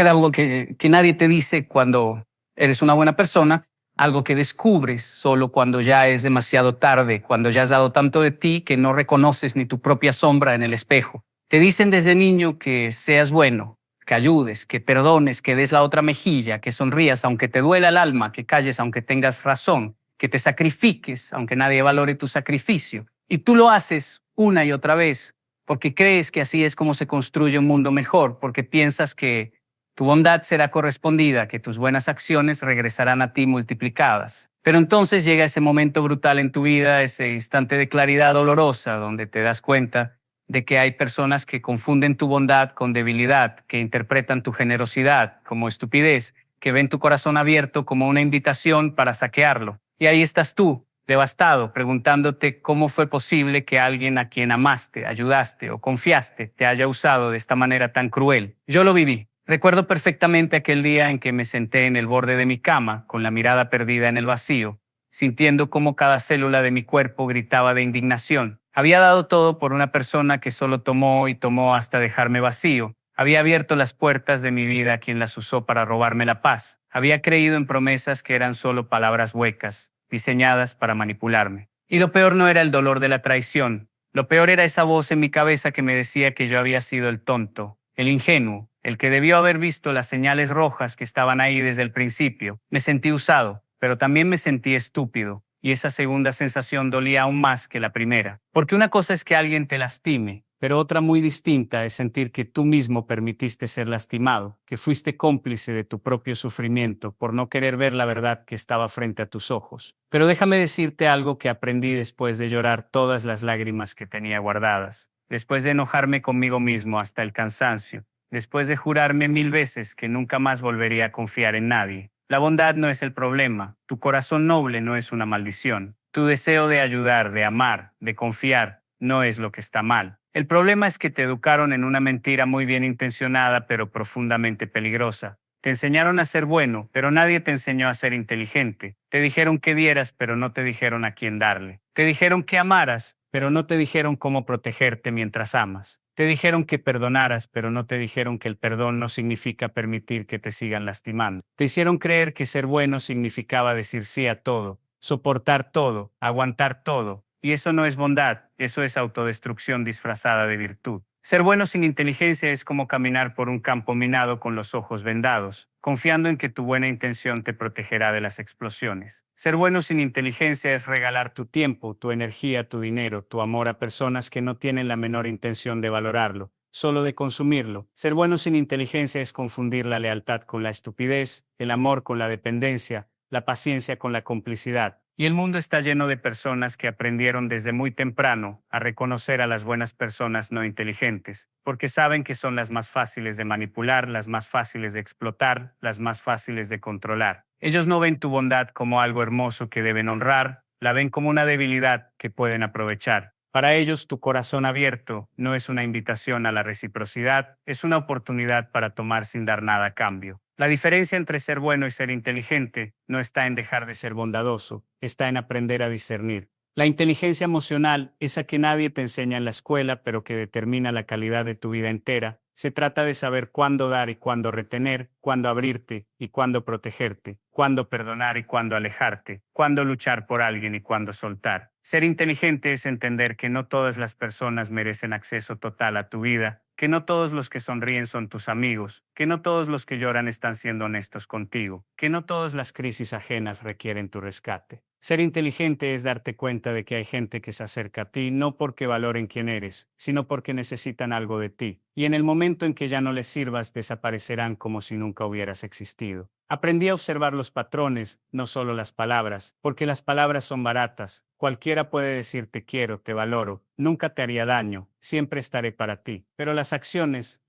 algo que nadie te dice cuando eres una buena persona, algo que descubres solo cuando ya es demasiado tarde, cuando ya has dado tanto de ti que no reconoces ni tu propia sombra en el espejo. Te dicen desde niño que seas bueno, que ayudes, que perdones, que des la otra mejilla, que sonrías aunque te duela el alma, que calles aunque tengas razón, que te sacrifiques aunque nadie valore tu sacrificio. Y tú lo haces una y otra vez porque crees que así es como se construye un mundo mejor, porque piensas que tu bondad será correspondida, que tus buenas acciones regresarán a ti multiplicadas. Pero entonces llega ese momento brutal en tu vida, ese instante de claridad dolorosa, donde te das cuenta de que hay personas que confunden tu bondad con debilidad, que interpretan tu generosidad como estupidez, que ven tu corazón abierto como una invitación para saquearlo. Y ahí estás tú, devastado, preguntándote cómo fue posible que alguien a quien amaste, ayudaste o confiaste te haya usado de esta manera tan cruel. Yo lo viví. Recuerdo perfectamente aquel día en que me senté en el borde de mi cama, con la mirada perdida en el vacío, sintiendo cómo cada célula de mi cuerpo gritaba de indignación. Había dado todo por una persona que solo tomó y tomó hasta dejarme vacío. Había abierto las puertas de mi vida a quien las usó para robarme la paz. Había creído en promesas que eran solo palabras huecas, diseñadas para manipularme. Y lo peor no era el dolor de la traición. Lo peor era esa voz en mi cabeza que me decía que yo había sido el tonto, el ingenuo, el que debió haber visto las señales rojas que estaban ahí desde el principio. Me sentí usado, pero también me sentí estúpido, y esa segunda sensación dolía aún más que la primera. Porque una cosa es que alguien te lastime, pero otra muy distinta es sentir que tú mismo permitiste ser lastimado, que fuiste cómplice de tu propio sufrimiento por no querer ver la verdad que estaba frente a tus ojos. Pero déjame decirte algo que aprendí después de llorar todas las lágrimas que tenía guardadas, después de enojarme conmigo mismo hasta el cansancio, después de jurarme 1000 veces que nunca más volvería a confiar en nadie. La bondad no es el problema, tu corazón noble no es una maldición, tu deseo de ayudar, de amar, de confiar, no es lo que está mal. El problema es que te educaron en una mentira muy bien intencionada pero profundamente peligrosa. Te enseñaron a ser bueno, pero nadie te enseñó a ser inteligente. Te dijeron que dieras, pero no te dijeron a quién darle. Te dijeron que amaras, pero no te dijeron cómo protegerte mientras amas. Te dijeron que perdonaras, pero no te dijeron que el perdón no significa permitir que te sigan lastimando. Te hicieron creer que ser bueno significaba decir sí a todo, soportar todo, aguantar todo. Y eso no es bondad, eso es autodestrucción disfrazada de virtud. Ser bueno sin inteligencia es como caminar por un campo minado con los ojos vendados, confiando en que tu buena intención te protegerá de las explosiones. Ser bueno sin inteligencia es regalar tu tiempo, tu energía, tu dinero, tu amor a personas que no tienen la menor intención de valorarlo, solo de consumirlo. Ser bueno sin inteligencia es confundir la lealtad con la estupidez, el amor con la dependencia, la paciencia con la complicidad. Y el mundo está lleno de personas que aprendieron desde muy temprano a reconocer a las buenas personas no inteligentes, porque saben que son las más fáciles de manipular, las más fáciles de explotar, las más fáciles de controlar. Ellos no ven tu bondad como algo hermoso que deben honrar, la ven como una debilidad que pueden aprovechar. Para ellos, tu corazón abierto no es una invitación a la reciprocidad, es una oportunidad para tomar sin dar nada a cambio. La diferencia entre ser bueno y ser inteligente no está en dejar de ser bondadoso, está en aprender a discernir. La inteligencia emocional, esa que nadie te enseña en la escuela, pero que determina la calidad de tu vida entera, se trata de saber cuándo dar y cuándo retener, cuándo abrirte y cuándo protegerte, cuándo perdonar y cuándo alejarte, cuándo luchar por alguien y cuándo soltar. Ser inteligente es entender que no todas las personas merecen acceso total a tu vida, que no todos los que sonríen son tus amigos, que no todos los que lloran están siendo honestos contigo, que no todas las crisis ajenas requieren tu rescate. Ser inteligente es darte cuenta de que hay gente que se acerca a ti no porque valoren quién eres, sino porque necesitan algo de ti, y en el momento en que ya no les sirvas desaparecerán como si nunca hubieras existido. Aprendí a observar los patrones, no solo las palabras, porque las palabras son baratas. Cualquiera puede decir te quiero, te valoro, nunca te haría daño, siempre estaré para ti. Pero las acciones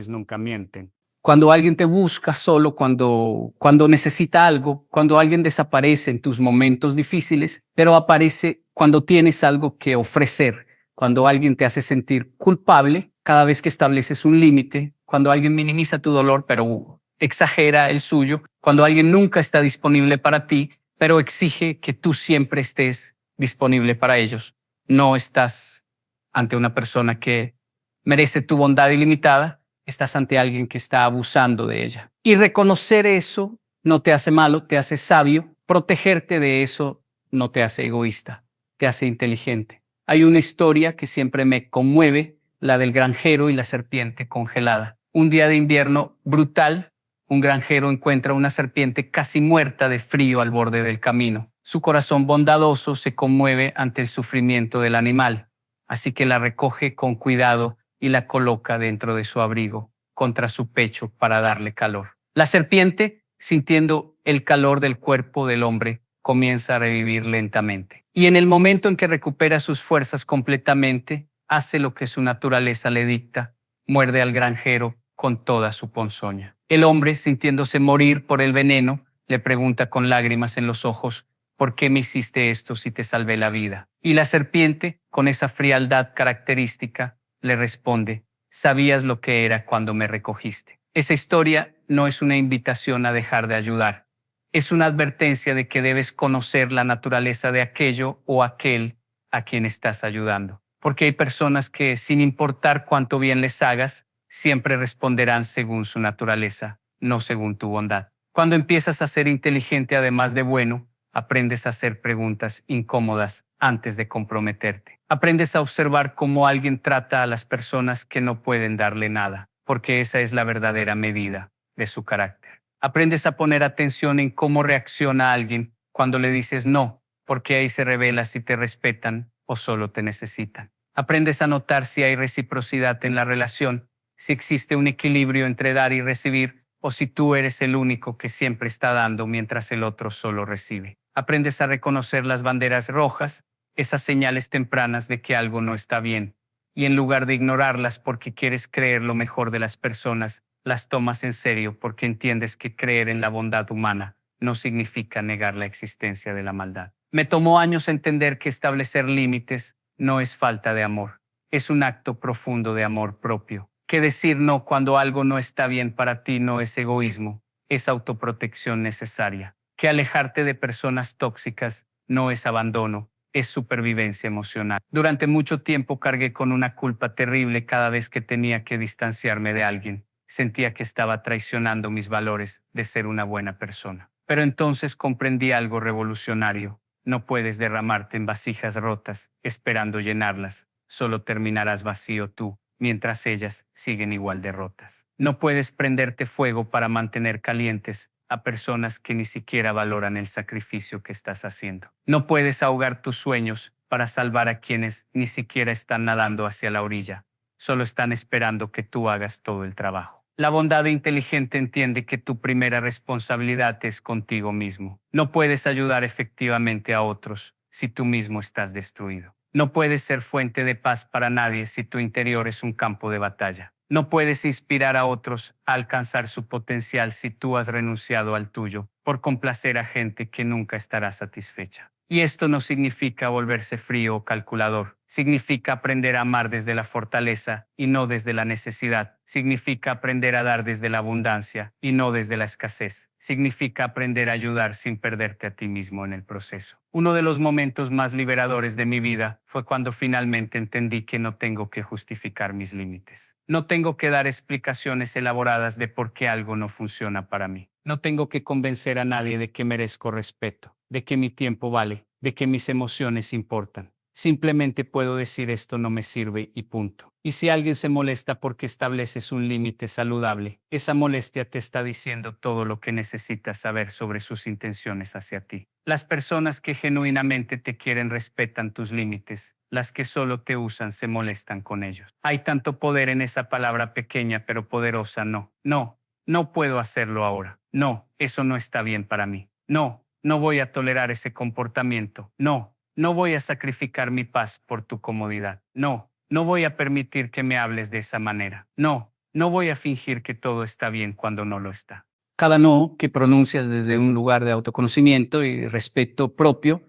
nunca mienten. Cuando alguien te busca solo cuando necesita algo, cuando alguien desaparece en tus momentos difíciles, pero aparece cuando tienes algo que ofrecer, cuando alguien te hace sentir culpable cada vez que estableces un límite, cuando alguien minimiza tu dolor pero exagera el suyo, cuando alguien nunca está disponible para ti, pero exige que tú siempre estés disponible para ellos. No estás ante una persona que merece tu bondad ilimitada, Estás ante alguien que está abusando de ella. Y reconocer eso no te hace malo, te hace sabio. Protegerte de eso no te hace egoísta, te hace inteligente. Hay una historia que siempre me conmueve, la del granjero y la serpiente congelada. Un día de invierno brutal, un granjero encuentra una serpiente casi muerta de frío al borde del camino. Su corazón bondadoso se conmueve ante el sufrimiento del animal, así que la recoge con cuidado y la coloca dentro de su abrigo, contra su pecho para darle calor. La serpiente, sintiendo el calor del cuerpo del hombre, comienza a revivir lentamente. Y en el momento en que recupera sus fuerzas completamente, hace lo que su naturaleza le dicta, muerde al granjero con toda su ponzoña. El hombre, sintiéndose morir por el veneno, le pregunta con lágrimas en los ojos: ¿por qué me hiciste esto si te salvé la vida? Y la serpiente, con esa frialdad característica, le responde: sabías lo que era cuando me recogiste. Esa historia no es una invitación a dejar de ayudar. Es una advertencia de que debes conocer la naturaleza de aquello o aquel a quien estás ayudando. Porque hay personas que, sin importar cuánto bien les hagas, siempre responderán según su naturaleza, no según tu bondad. Cuando empiezas a ser inteligente además de bueno, aprendes a hacer preguntas incómodas antes de comprometerte. Aprendes a observar cómo alguien trata a las personas que no pueden darle nada, porque esa es la verdadera medida de su carácter. Aprendes a poner atención en cómo reacciona alguien cuando le dices no, porque ahí se revela si te respetan o solo te necesitan. Aprendes a notar si hay reciprocidad en la relación, si existe un equilibrio entre dar y recibir, o si tú eres el único que siempre está dando mientras el otro solo recibe. Aprendes a reconocer las banderas rojas, esas señales tempranas de que algo no está bien, y en lugar de ignorarlas porque quieres creer lo mejor de las personas, las tomas en serio porque entiendes que creer en la bondad humana no significa negar la existencia de la maldad. Me tomó años entender que establecer límites no es falta de amor, es un acto profundo de amor propio. Que decir no cuando algo no está bien para ti no es egoísmo, es autoprotección necesaria. Que alejarte de personas tóxicas no es abandono, es supervivencia emocional. Durante mucho tiempo cargué con una culpa terrible cada vez que tenía que distanciarme de alguien. Sentía que estaba traicionando mis valores de ser una buena persona. Pero entonces comprendí algo revolucionario. No puedes derramarte en vasijas rotas, esperando llenarlas. Solo terminarás vacío tú, mientras ellas siguen igual de rotas. No puedes prenderte fuego para mantener calientes a personas que ni siquiera valoran el sacrificio que estás haciendo. No puedes ahogar tus sueños para salvar a quienes ni siquiera están nadando hacia la orilla. Solo están esperando que tú hagas todo el trabajo. La bondad inteligente entiende que tu primera responsabilidad es contigo mismo. No puedes ayudar efectivamente a otros si tú mismo estás destruido. No puedes ser fuente de paz para nadie si tu interior es un campo de batalla. No puedes inspirar a otros a alcanzar su potencial si tú has renunciado al tuyo por complacer a gente que nunca estará satisfecha. Y esto no significa volverse frío o calculador. Significa aprender a amar desde la fortaleza y no desde la necesidad. Significa aprender a dar desde la abundancia y no desde la escasez. Significa aprender a ayudar sin perderte a ti mismo en el proceso. Uno de los momentos más liberadores de mi vida fue cuando finalmente entendí que no tengo que justificar mis límites. No tengo que dar explicaciones elaboradas de por qué algo no funciona para mí. No tengo que convencer a nadie de que merezco respeto, de que mi tiempo vale, de que mis emociones importan. Simplemente puedo decir esto no me sirve y punto. Y si alguien se molesta porque estableces un límite saludable, esa molestia te está diciendo todo lo que necesitas saber sobre sus intenciones hacia ti. Las personas que genuinamente te quieren respetan tus límites. Las que solo te usan se molestan con ellos. Hay tanto poder en esa palabra pequeña pero poderosa no. No puedo hacerlo ahora. No, eso no está bien para mí. No voy a tolerar ese comportamiento. No voy a sacrificar mi paz por tu comodidad. No voy a permitir que me hables de esa manera. No voy a fingir que todo está bien cuando no lo está. Cada no que pronuncias desde un lugar de autoconocimiento y respeto propio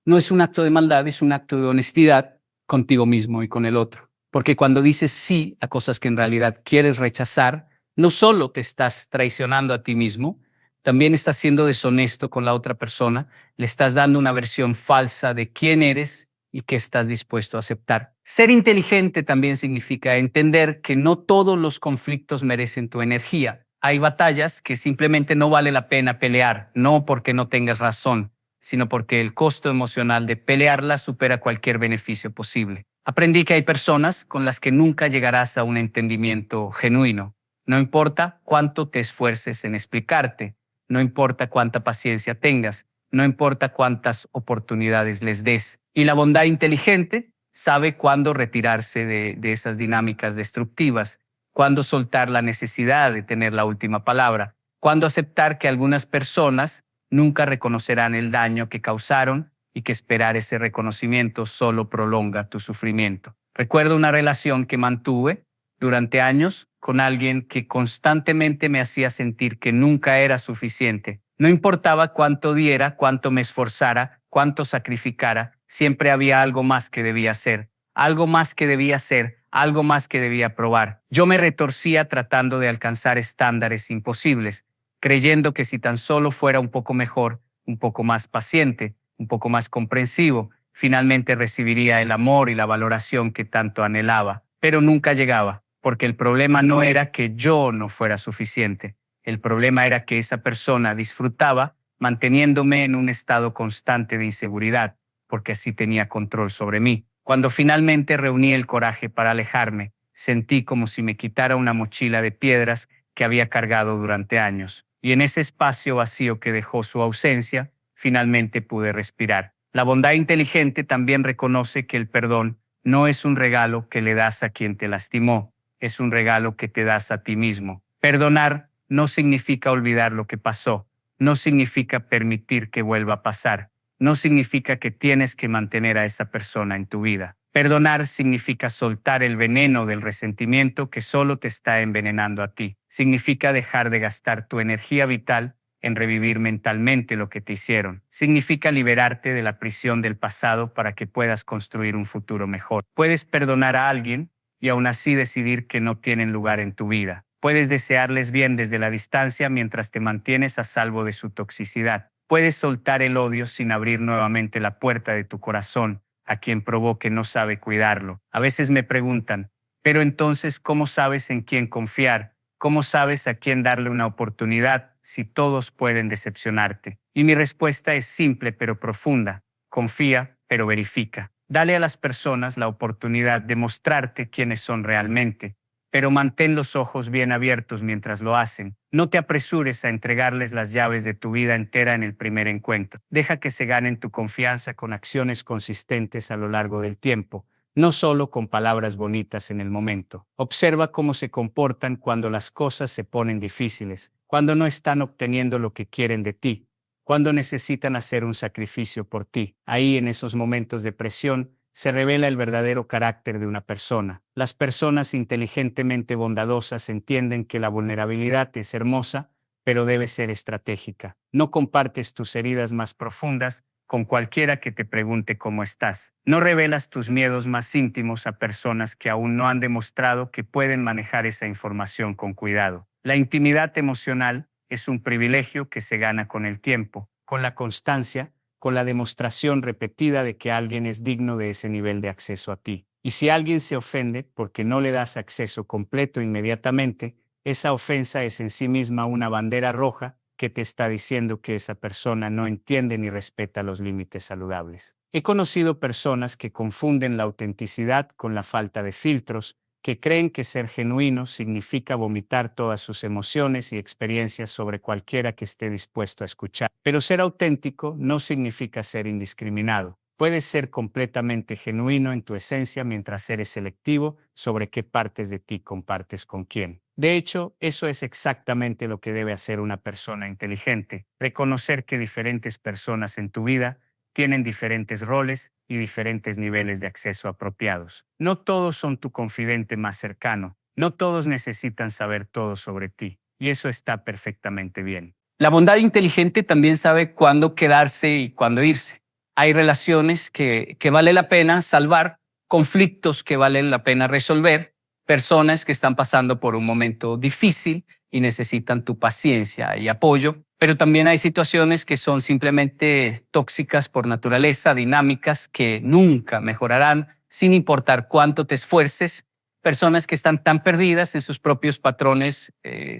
no es un acto de maldad, es un acto de honestidad contigo mismo y con el otro. Porque cuando dices sí a cosas que en realidad quieres rechazar, no solo te estás traicionando a ti mismo, también estás siendo deshonesto con la otra persona, le estás dando una versión falsa de quién eres y qué estás dispuesto a aceptar. Ser inteligente también significa entender que no todos los conflictos merecen tu energía. Hay batallas que simplemente no vale la pena pelear, no porque no tengas razón, sino porque el costo emocional de pelearlas supera cualquier beneficio posible. Aprendí que hay personas con las que nunca llegarás a un entendimiento genuino. No importa cuánto te esfuerces en explicarte, no importa cuánta paciencia tengas, no importa cuántas oportunidades les des. Y la bondad inteligente sabe cuándo retirarse de esas dinámicas destructivas, cuándo soltar la necesidad de tener la última palabra, cuándo aceptar que algunas personas nunca reconocerán el daño que causaron y que esperar ese reconocimiento solo prolonga tu sufrimiento. Recuerdo una relación que mantuve durante años con alguien que constantemente me hacía sentir que nunca era suficiente. No importaba cuánto diera, cuánto me esforzara, cuánto sacrificara, siempre había algo más que debía hacer, algo más que debía hacer, algo más que debía probar. Yo me retorcía tratando de alcanzar estándares imposibles, creyendo que si tan solo fuera un poco mejor, un poco más paciente, un poco más comprensivo, finalmente recibiría el amor y la valoración que tanto anhelaba. Pero nunca llegaba, porque el problema no era que yo no fuera suficiente. El problema era que esa persona disfrutaba manteniéndome en un estado constante de inseguridad, porque así tenía control sobre mí. Cuando finalmente reuní el coraje para alejarme, sentí como si me quitara una mochila de piedras que había cargado durante años. Y en ese espacio vacío que dejó su ausencia, finalmente pude respirar. La bondad inteligente también reconoce que el perdón no es un regalo que le das a quien te lastimó, es un regalo que te das a ti mismo. Perdonar no significa olvidar lo que pasó, no significa permitir que vuelva a pasar, no significa que tienes que mantener a esa persona en tu vida. Perdonar significa soltar el veneno del resentimiento que solo te está envenenando a ti. Significa dejar de gastar tu energía vital en revivir mentalmente lo que te hicieron. Significa liberarte de la prisión del pasado para que puedas construir un futuro mejor. Puedes perdonar a alguien y aún así decidir que no tienen lugar en tu vida. Puedes desearles bien desde la distancia mientras te mantienes a salvo de su toxicidad. Puedes soltar el odio sin abrir nuevamente la puerta de tu corazón a quien probó que no sabe cuidarlo. A veces me preguntan, pero entonces, ¿cómo sabes en quién confiar? ¿Cómo sabes a quién darle una oportunidad si todos pueden decepcionarte? Y mi respuesta es simple pero profunda. Confía, pero verifica. Dale a las personas la oportunidad de mostrarte quiénes son realmente, pero mantén los ojos bien abiertos mientras lo hacen. No te apresures a entregarles las llaves de tu vida entera en el primer encuentro. Deja que se ganen tu confianza con acciones consistentes a lo largo del tiempo, no solo con palabras bonitas en el momento. Observa cómo se comportan cuando las cosas se ponen difíciles, cuando no están obteniendo lo que quieren de ti, cuando necesitan hacer un sacrificio por ti. Ahí, en esos momentos de presión, se revela el verdadero carácter de una persona. Las personas inteligentemente bondadosas entienden que la vulnerabilidad es hermosa, pero debe ser estratégica. No compartes tus heridas más profundas con cualquiera que te pregunte cómo estás. No revelas tus miedos más íntimos a personas que aún no han demostrado que pueden manejar esa información con cuidado. La intimidad emocional es un privilegio que se gana con el tiempo, con la constancia, con la demostración repetida de que alguien es digno de ese nivel de acceso a ti. Y si alguien se ofende porque no le das acceso completo inmediatamente, esa ofensa es en sí misma una bandera roja que te está diciendo que esa persona no entiende ni respeta los límites saludables. He conocido personas que confunden la autenticidad con la falta de filtros, que creen que ser genuino significa vomitar todas sus emociones y experiencias sobre cualquiera que esté dispuesto a escuchar. Pero ser auténtico no significa ser indiscriminado. Puedes ser completamente genuino en tu esencia mientras eres selectivo sobre qué partes de ti compartes con quién. De hecho, eso es exactamente lo que debe hacer una persona inteligente: reconocer que diferentes personas en tu vida tienen diferentes roles y diferentes niveles de acceso apropiados. No todos son tu confidente más cercano, no todos necesitan saber todo sobre ti, y eso está perfectamente bien. La bondad inteligente también sabe cuándo quedarse y cuándo irse. Hay relaciones que vale la pena salvar, conflictos que vale la pena resolver, personas que están pasando por un momento difícil y necesitan tu paciencia y apoyo, Pero también hay situaciones que son simplemente tóxicas por naturaleza, dinámicas que nunca mejorarán sin importar cuánto te esfuerces. Personas que están tan perdidas en sus propios patrones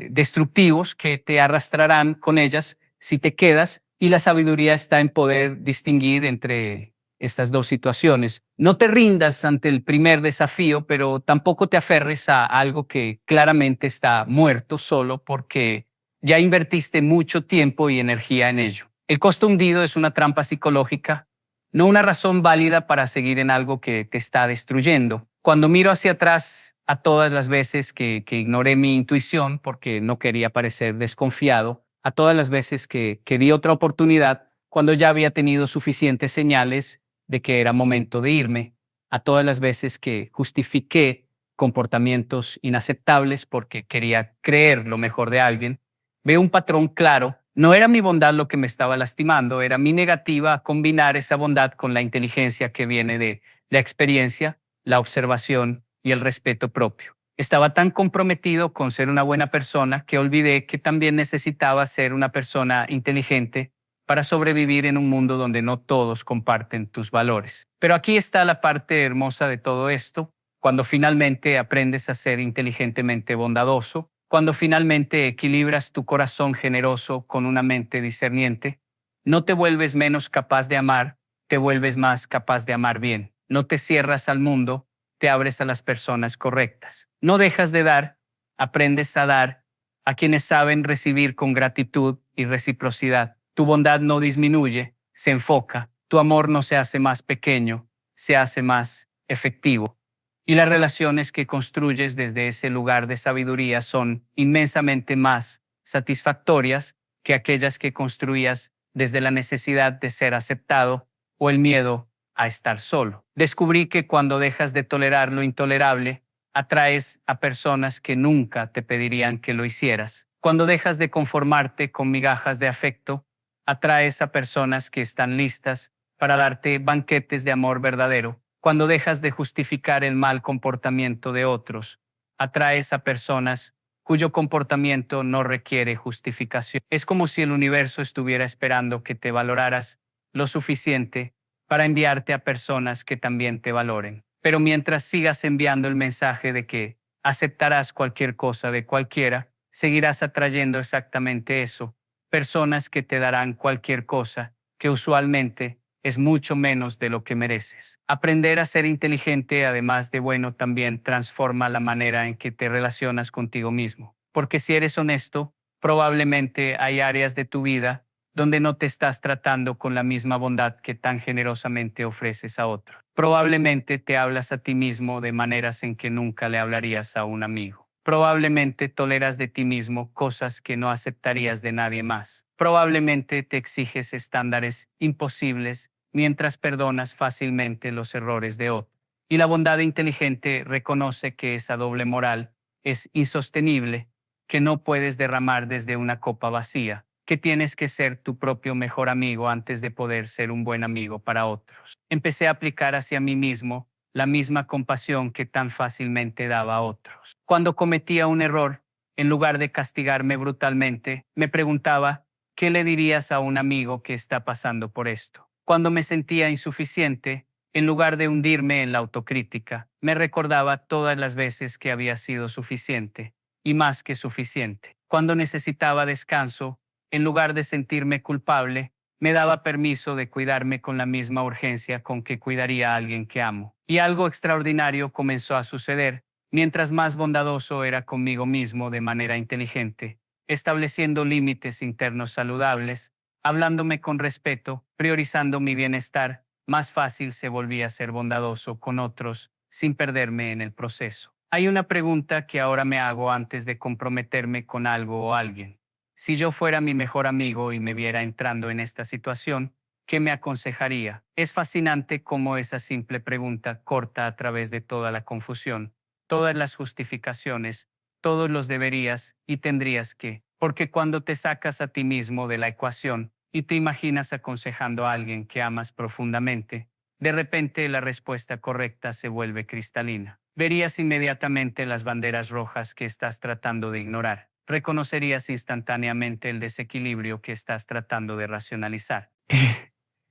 destructivos que te arrastrarán con ellas si te quedas, y la sabiduría está en poder distinguir entre estas dos situaciones. No te rindas ante el primer desafío, pero tampoco te aferres a algo que claramente está muerto solo porque ya invertiste mucho tiempo y energía en ello. El costo hundido es una trampa psicológica, no una razón válida para seguir en algo que te está destruyendo. Cuando miro hacia atrás a todas las veces que ignoré mi intuición porque no quería parecer desconfiado, a todas las veces que di otra oportunidad cuando ya había tenido suficientes señales de que era momento de irme, a todas las veces que justifiqué comportamientos inaceptables porque quería creer lo mejor de alguien, veo un patrón claro. No era mi bondad lo que me estaba lastimando, era mi negativa a combinar esa bondad con la inteligencia que viene de la experiencia, la observación y el respeto propio. Estaba tan comprometido con ser una buena persona que olvidé que también necesitaba ser una persona inteligente para sobrevivir en un mundo donde no todos comparten tus valores. Pero aquí está la parte hermosa de todo esto. Cuando finalmente aprendes a ser inteligentemente bondadoso, cuando finalmente equilibras tu corazón generoso con una mente discerniente, no te vuelves menos capaz de amar, te vuelves más capaz de amar bien. No te cierras al mundo, te abres a las personas correctas. No dejas de dar, aprendes a dar a quienes saben recibir con gratitud y reciprocidad. Tu bondad no disminuye, se enfoca. Tu amor no se hace más pequeño, se hace más efectivo. Y las relaciones que construyes desde ese lugar de sabiduría son inmensamente más satisfactorias que aquellas que construías desde la necesidad de ser aceptado o el miedo a estar solo. Descubrí que cuando dejas de tolerar lo intolerable, atraes a personas que nunca te pedirían que lo hicieras. Cuando dejas de conformarte con migajas de afecto, atraes a personas que están listas para darte banquetes de amor verdadero. Cuando dejas de justificar el mal comportamiento de otros, atraes a personas cuyo comportamiento no requiere justificación. Es como si el universo estuviera esperando que te valoraras lo suficiente para enviarte a personas que también te valoren. Pero mientras sigas enviando el mensaje de que aceptarás cualquier cosa de cualquiera, seguirás atrayendo exactamente eso, personas que te darán cualquier cosa, que usualmente es mucho menos de lo que mereces. Aprender a ser inteligente, además de bueno, también transforma la manera en que te relacionas contigo mismo. Porque si eres honesto, probablemente hay áreas de tu vida donde no te estás tratando con la misma bondad que tan generosamente ofreces a otro. Probablemente te hablas a ti mismo de maneras en que nunca le hablarías a un amigo. Probablemente toleras de ti mismo cosas que no aceptarías de nadie más. Probablemente te exiges estándares imposibles mientras perdonas fácilmente los errores de otros. Y la bondad inteligente reconoce que esa doble moral es insostenible, que no puedes derramar desde una copa vacía, que tienes que ser tu propio mejor amigo antes de poder ser un buen amigo para otros. Empecé a aplicar hacia mí mismo la misma compasión que tan fácilmente daba a otros. Cuando cometía un error, en lugar de castigarme brutalmente, me preguntaba, ¿qué le dirías a un amigo que está pasando por esto? Cuando me sentía insuficiente, en lugar de hundirme en la autocrítica, me recordaba todas las veces que había sido suficiente, y más que suficiente. Cuando necesitaba descanso, en lugar de sentirme culpable, me daba permiso de cuidarme con la misma urgencia con que cuidaría a alguien que amo. Y algo extraordinario comenzó a suceder, mientras más bondadoso era conmigo mismo de manera inteligente, estableciendo límites internos saludables, hablándome con respeto, priorizando mi bienestar, más fácil se volvía a ser bondadoso con otros, sin perderme en el proceso. Hay una pregunta que ahora me hago antes de comprometerme con algo o alguien. Si yo fuera mi mejor amigo y me viera entrando en esta situación, ¿qué me aconsejaría? Es fascinante cómo esa simple pregunta corta a través de toda la confusión, todas las justificaciones, todos los deberías y tendrías que, porque cuando te sacas a ti mismo de la ecuación y te imaginas aconsejando a alguien que amas profundamente, de repente la respuesta correcta se vuelve cristalina. Verías inmediatamente las banderas rojas que estás tratando de ignorar. reconocerías instantáneamente el desequilibrio que estás tratando de racionalizar.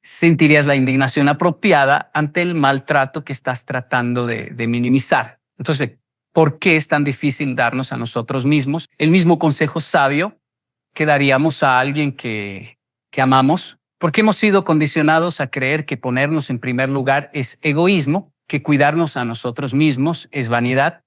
Sentirías la indignación apropiada ante el maltrato que estás tratando de minimizar. Entonces, ¿por qué es tan difícil darnos a nosotros mismos el mismo consejo sabio que daríamos a alguien que amamos? Porque hemos sido condicionados a creer que ponernos en primer lugar es egoísmo, que cuidarnos a nosotros mismos es vanidad,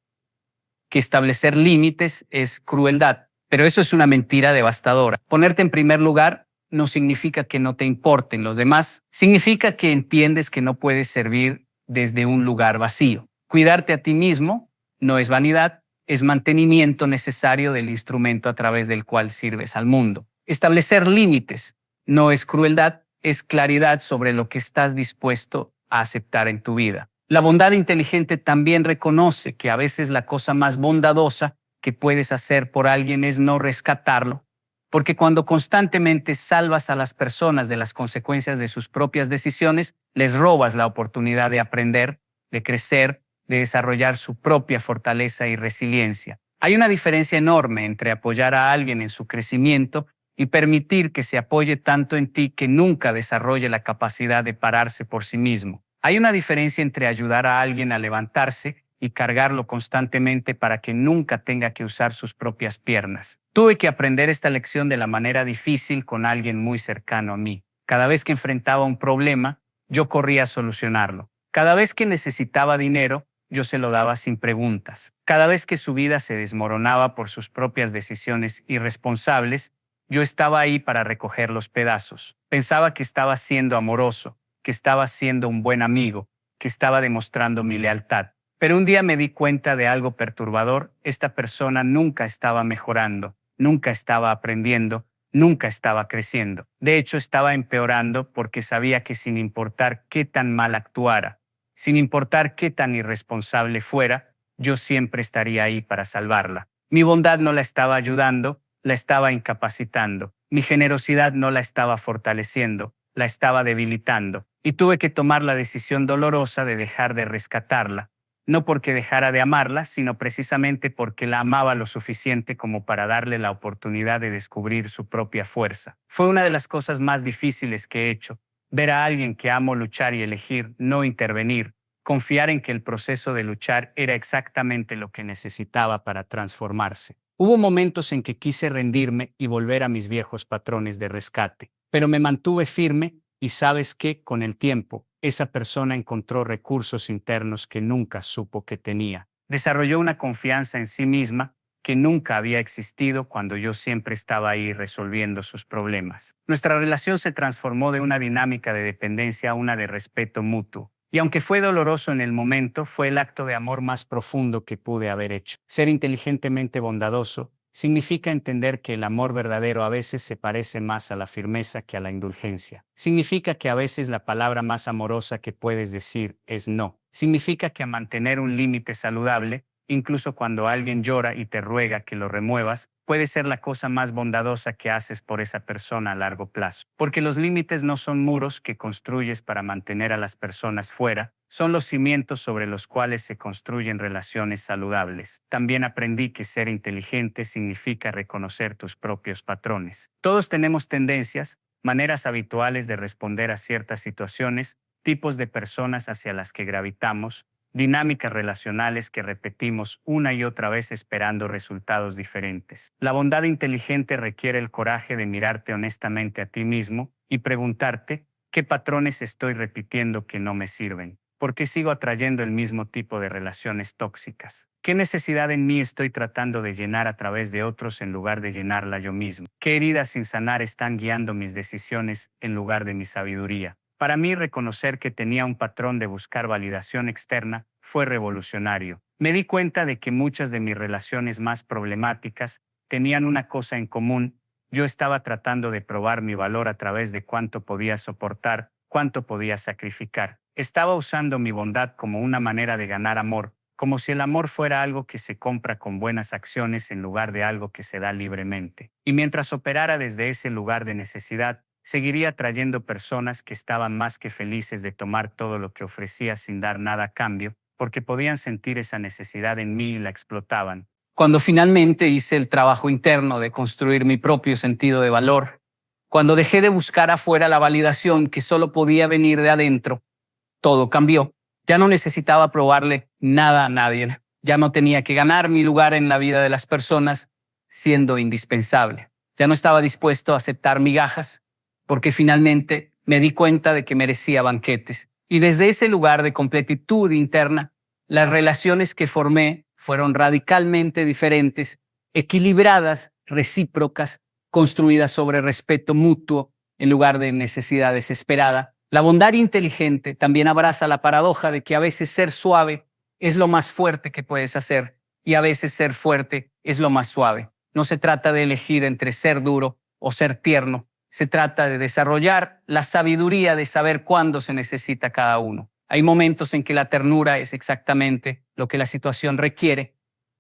que establecer límites es crueldad. Pero eso es una mentira devastadora. Ponerte en primer lugar no significa que no te importen los demás, significa que entiendes que no puedes servir desde un lugar vacío. Cuidarte a ti mismo no es vanidad, es mantenimiento necesario del instrumento a través del cual sirves al mundo. Establecer límites no es crueldad, es claridad sobre lo que estás dispuesto a aceptar en tu vida. La bondad inteligente también reconoce que a veces la cosa más bondadosa que puedes hacer por alguien es no rescatarlo, porque cuando constantemente salvas a las personas de las consecuencias de sus propias decisiones, les robas la oportunidad de aprender, de crecer, de desarrollar su propia fortaleza y resiliencia. Hay una diferencia enorme entre apoyar a alguien en su crecimiento y permitir que se apoye tanto en ti que nunca desarrolle la capacidad de pararse por sí mismo. Hay una diferencia entre ayudar a alguien a levantarse y cargarlo constantemente para que nunca tenga que usar sus propias piernas. Tuve que aprender esta lección de la manera difícil con alguien muy cercano a mí. Cada vez que enfrentaba un problema, yo corría a solucionarlo. Cada vez que necesitaba dinero, yo se lo daba sin preguntas. Cada vez que su vida se desmoronaba por sus propias decisiones irresponsables, yo estaba ahí para recoger los pedazos. Pensaba que estaba siendo amoroso, que estaba siendo un buen amigo, que estaba demostrando mi lealtad. Pero un día me di cuenta de algo perturbador. Esta persona nunca estaba mejorando, nunca estaba aprendiendo, nunca estaba creciendo. De hecho, estaba empeorando porque sabía que sin importar qué tan mal actuara, sin importar qué tan irresponsable fuera, yo siempre estaría ahí para salvarla. Mi bondad no la estaba ayudando, la estaba incapacitando. Mi generosidad no la estaba fortaleciendo, la estaba debilitando. Y tuve que tomar la decisión dolorosa de dejar de rescatarla. No porque dejara de amarla, sino precisamente porque la amaba lo suficiente como para darle la oportunidad de descubrir su propia fuerza. Fue una de las cosas más difíciles que he hecho, ver a alguien que amo luchar y elegir no intervenir, confiar en que el proceso de luchar era exactamente lo que necesitaba para transformarse. Hubo momentos en que quise rendirme y volver a mis viejos patrones de rescate, pero me mantuve firme y sabes que, con el tiempo, esa persona encontró recursos internos que nunca supo que tenía. Desarrolló una confianza en sí misma que nunca había existido cuando yo siempre estaba ahí resolviendo sus problemas. Nuestra relación se transformó de una dinámica de dependencia a una de respeto mutuo. Y aunque fue doloroso en el momento, fue el acto de amor más profundo que pude haber hecho. Ser inteligentemente bondadoso significa entender que el amor verdadero a veces se parece más a la firmeza que a la indulgencia. Significa que a veces la palabra más amorosa que puedes decir es no. Significa que a mantener un límite saludable, incluso cuando alguien llora y te ruega que lo remuevas, puede ser la cosa más bondadosa que haces por esa persona a largo plazo. Porque los límites no son muros que construyes para mantener a las personas fuera, son los cimientos sobre los cuales se construyen relaciones saludables. También aprendí que ser inteligente significa reconocer tus propios patrones. Todos tenemos tendencias, maneras habituales de responder a ciertas situaciones, tipos de personas hacia las que gravitamos, dinámicas relacionales que repetimos una y otra vez esperando resultados diferentes. La bondad inteligente requiere el coraje de mirarte honestamente a ti mismo y preguntarte, ¿qué patrones estoy repitiendo que no me sirven? ¿Por qué sigo atrayendo el mismo tipo de relaciones tóxicas? ¿Qué necesidad en mí estoy tratando de llenar a través de otros en lugar de llenarla yo mismo? ¿Qué heridas sin sanar están guiando mis decisiones en lugar de mi sabiduría? Para mí, reconocer que tenía un patrón de buscar validación externa fue revolucionario. Me di cuenta de que muchas de mis relaciones más problemáticas tenían una cosa en común. Yo estaba tratando de probar mi valor a través de cuánto podía soportar, cuánto podía sacrificar. Estaba usando mi bondad como una manera de ganar amor, como si el amor fuera algo que se compra con buenas acciones en lugar de algo que se da libremente. Y mientras operara desde ese lugar de necesidad, seguiría trayendo personas que estaban más que felices de tomar todo lo que ofrecía sin dar nada a cambio, porque podían sentir esa necesidad en mí y la explotaban. Cuando finalmente hice el trabajo interno de construir mi propio sentido de valor, cuando dejé de buscar afuera la validación que solo podía venir de adentro, todo cambió. Ya no necesitaba probarle nada a nadie. Ya no tenía que ganar mi lugar en la vida de las personas siendo indispensable. Ya no estaba dispuesto a aceptar migajas porque finalmente me di cuenta de que merecía banquetes. Y desde ese lugar de completitud interna, las relaciones que formé fueron radicalmente diferentes, equilibradas, recíprocas, construidas sobre respeto mutuo en lugar de necesidad desesperada. La bondad inteligente también abraza la paradoja de que a veces ser suave es lo más fuerte que puedes hacer y a veces ser fuerte es lo más suave. No se trata de elegir entre ser duro o ser tierno. Se trata de desarrollar la sabiduría de saber cuándo se necesita cada uno. Hay momentos en que la ternura es exactamente lo que la situación requiere.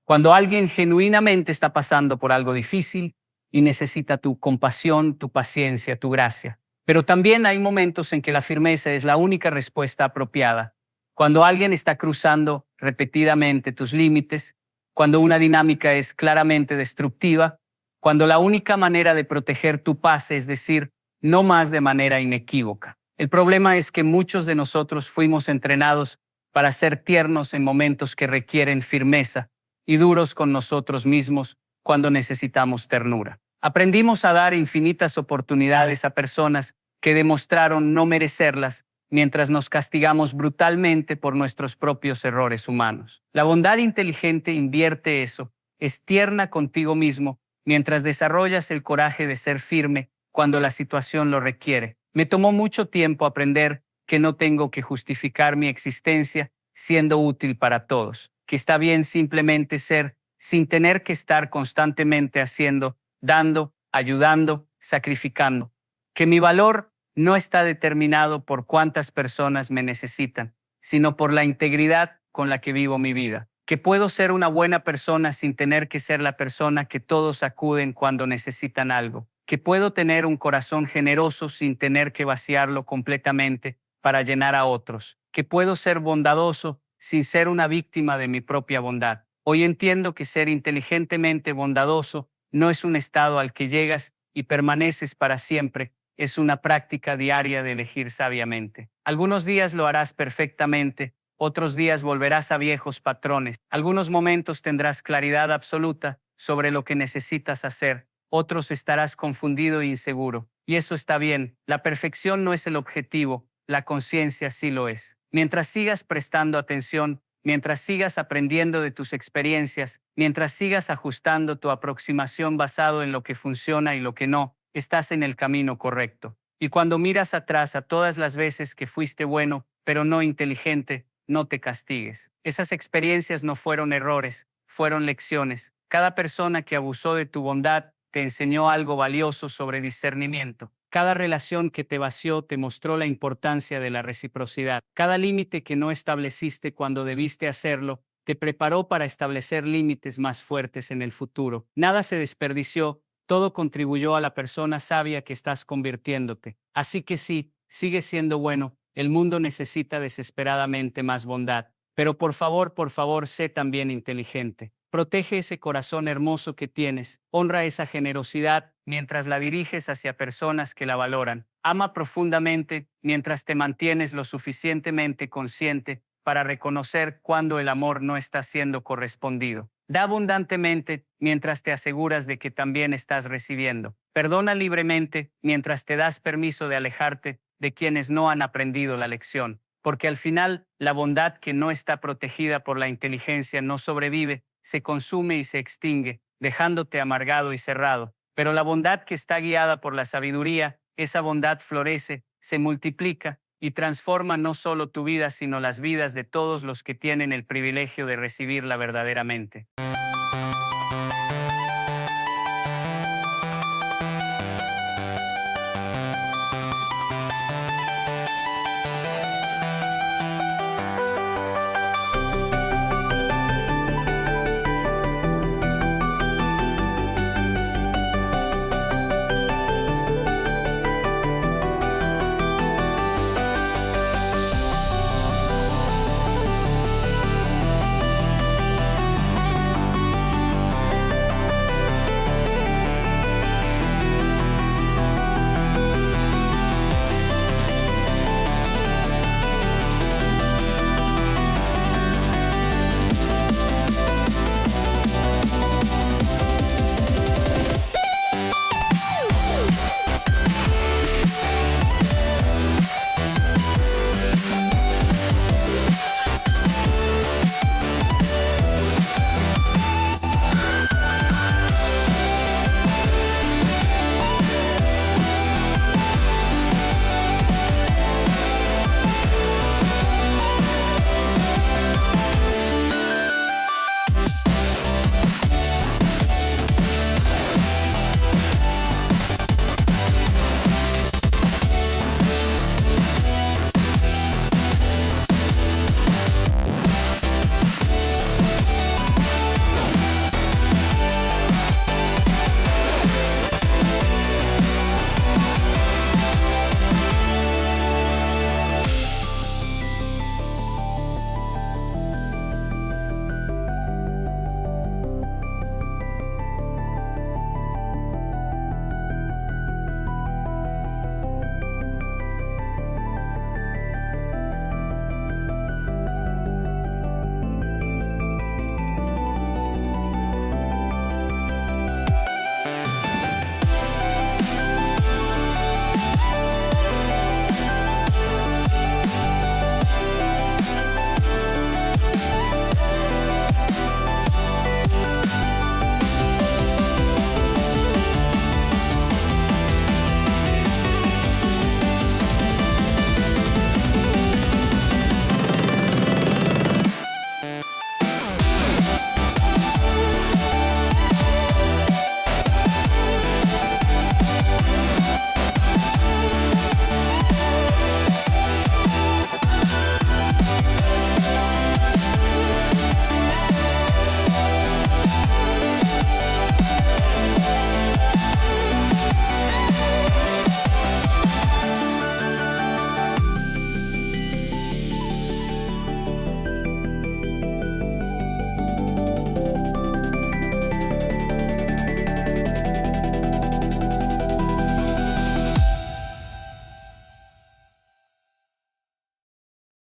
Cuando alguien genuinamente está pasando por algo difícil y necesita tu compasión, tu paciencia, tu gracia. Pero también hay momentos en que la firmeza es la única respuesta apropiada. Cuando alguien está cruzando repetidamente tus límites, cuando una dinámica es claramente destructiva, cuando la única manera de proteger tu paz es decir no más de manera inequívoca. El problema es que muchos de nosotros fuimos entrenados para ser tiernos en momentos que requieren firmeza y duros con nosotros mismos cuando necesitamos ternura. Aprendimos a dar infinitas oportunidades a personas que demostraron no merecerlas mientras nos castigamos brutalmente por nuestros propios errores humanos. La bondad inteligente invierte eso, es tierna contigo mismo mientras desarrollas el coraje de ser firme cuando la situación lo requiere. Me tomó mucho tiempo aprender que no tengo que justificar mi existencia siendo útil para todos, que está bien simplemente ser sin tener que estar constantemente haciendo, dando, ayudando, sacrificando, que mi valor no está determinado por cuántas personas me necesitan, sino por la integridad con la que vivo mi vida, que puedo ser una buena persona sin tener que ser la persona que todos acuden cuando necesitan algo, que puedo tener un corazón generoso sin tener que vaciarlo completamente para llenar a otros, que puedo ser bondadoso sin ser una víctima de mi propia bondad. Hoy entiendo que ser inteligentemente bondadoso no es un estado al que llegas y permaneces para siempre, es una práctica diaria de elegir sabiamente. Algunos días lo harás perfectamente, otros días volverás a viejos patrones. Algunos momentos tendrás claridad absoluta sobre lo que necesitas hacer, otros estarás confundido e inseguro. Y eso está bien, la perfección no es el objetivo, la conciencia sí lo es. Mientras sigas prestando atención, mientras sigas aprendiendo de tus experiencias, mientras sigas ajustando tu aproximación basado en lo que funciona y lo que no, estás en el camino correcto. Y cuando miras atrás a todas las veces que fuiste bueno, pero no inteligente, no te castigues. Esas experiencias no fueron errores, fueron lecciones. Cada persona que abusó de tu bondad te enseñó algo valioso sobre discernimiento. Cada relación que te vació te mostró la importancia de la reciprocidad. Cada límite que no estableciste cuando debiste hacerlo te preparó para establecer límites más fuertes en el futuro. Nada se desperdició, todo contribuyó a la persona sabia que estás convirtiéndote. Así que sí, sigue siendo bueno, el mundo necesita desesperadamente más bondad. Pero por favor, sé también inteligente. Protege ese corazón hermoso que tienes, honra esa generosidad mientras la diriges hacia personas que la valoran. Ama profundamente mientras te mantienes lo suficientemente consciente para reconocer cuando el amor no está siendo correspondido. Da abundantemente mientras te aseguras de que también estás recibiendo. Perdona libremente mientras te das permiso de alejarte de quienes no han aprendido la lección. Porque al final, la bondad que no está protegida por la inteligencia no sobrevive, se consume y se extingue, dejándote amargado y cerrado. Pero la bondad que está guiada por la sabiduría, esa bondad florece, se multiplica y transforma no solo tu vida, sino las vidas de todos los que tienen el privilegio de recibirla verdaderamente.